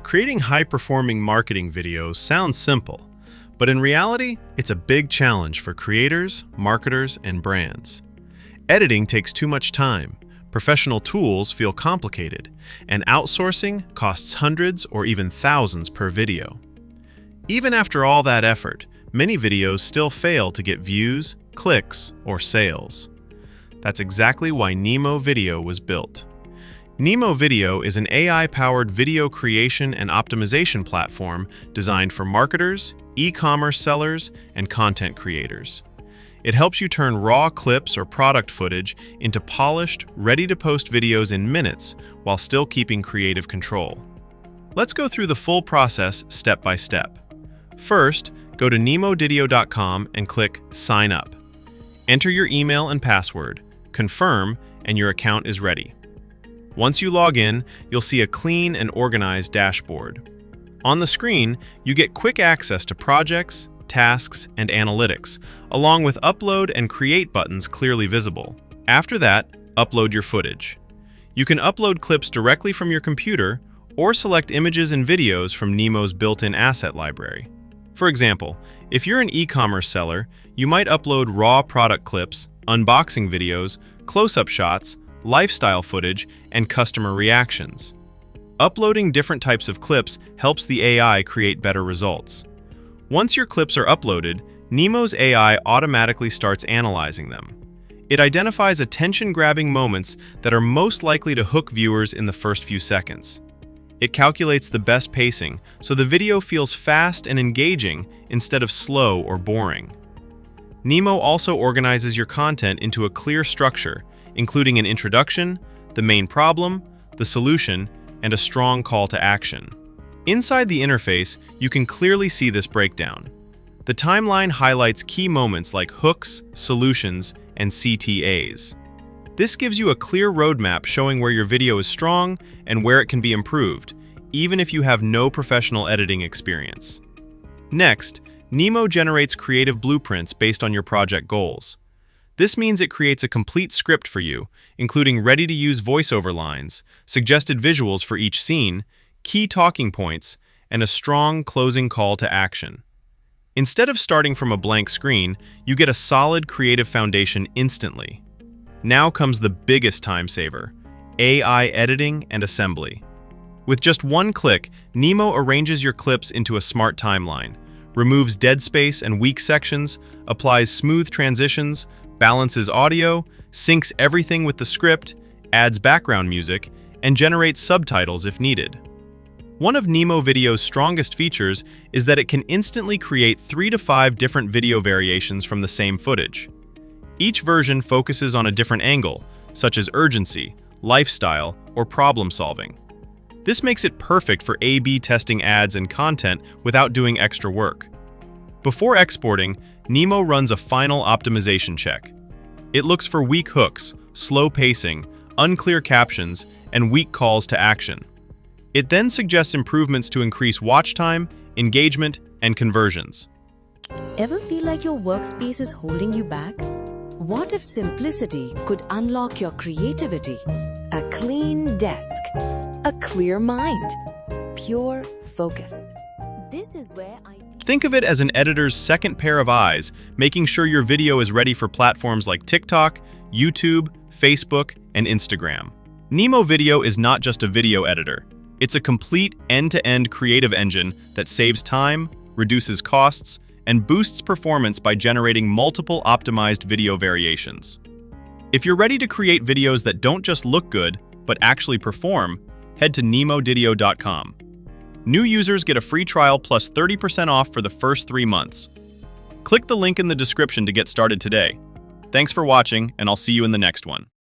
Creating high-performing marketing videos sounds simple, but in reality, it's a big challenge for creators, marketers, and brands. Editing takes too much time, professional tools feel complicated, and outsourcing costs hundreds or even thousands per video. Even after all that effort, many videos still fail to get views, clicks, or sales. That's exactly why Nemo Video was built. Nemo Video is an AI-powered video creation and optimization platform designed for marketers, e-commerce sellers, and content creators. It helps you turn raw clips or product footage into polished, ready-to-post videos in minutes while still keeping creative control. Let's go through the full process step by step. First, go to nemodidio.com and click Sign Up. Enter your email and password, confirm, and your account is ready. Once you log in, you'll see a clean and organized dashboard. On the screen, you get quick access to projects, tasks, and analytics, along with upload and create buttons clearly visible. After that, upload your footage. You can upload clips directly from your computer or select images and videos from Nemo's built-in asset library. For example, if you're an e-commerce seller, you might upload raw product clips, unboxing videos, close-up shots, lifestyle footage, and customer reactions. Uploading different types of clips helps the AI create better results. Once your clips are uploaded, Nemo's AI automatically starts analyzing them. It identifies attention-grabbing moments that are most likely to hook viewers in the first few seconds. It calculates the best pacing, so the video feels fast and engaging instead of slow or boring. Nemo also organizes your content into a clear structure, including an introduction, the main problem, the solution, and a strong call to action. Inside the interface, you can clearly see this breakdown. The timeline highlights key moments like hooks, solutions, and CTAs. This gives you a clear roadmap showing where your video is strong and where it can be improved, even if you have no professional editing experience. Next, Nemo generates creative blueprints based on your project goals. This means it creates a complete script for you, including ready-to-use voiceover lines, suggested visuals for each scene, key talking points, and a strong closing call to action. Instead of starting from a blank screen, you get a solid creative foundation instantly. Now comes the biggest time saver: AI editing and assembly. With just one click, Nemo arranges your clips into a smart timeline, removes dead space and weak sections, applies smooth transitions, balances audio, syncs everything with the script, adds background music, and generates subtitles if needed. One of Nemo Video's strongest features is that it can instantly create 3 to 5 different video variations from the same footage. Each version focuses on a different angle, such as urgency, lifestyle, or problem solving. This makes it perfect for A/B testing ads and content without doing extra work. Before exporting, Nemo runs a final optimization check. It looks for weak hooks, slow pacing, unclear captions, and weak calls to action. It then suggests improvements to increase watch time, engagement, and conversions. Ever feel like your workspace is holding you back? What if simplicity could unlock your creativity? A clean desk, a clear mind, pure focus. This is where Think of it as an editor's second pair of eyes, making sure your video is ready for platforms like TikTok, YouTube, Facebook, and Instagram. Nemo Video is not just a video editor. It's a complete end-to-end creative engine that saves time, reduces costs, and boosts performance by generating multiple optimized video variations. If you're ready to create videos that don't just look good, but actually perform, head to nemodidio.com. New users get a free trial plus 30% off for the first 3 months. Click the link in the description to get started today. Thanks for watching, and I'll see you in the next one.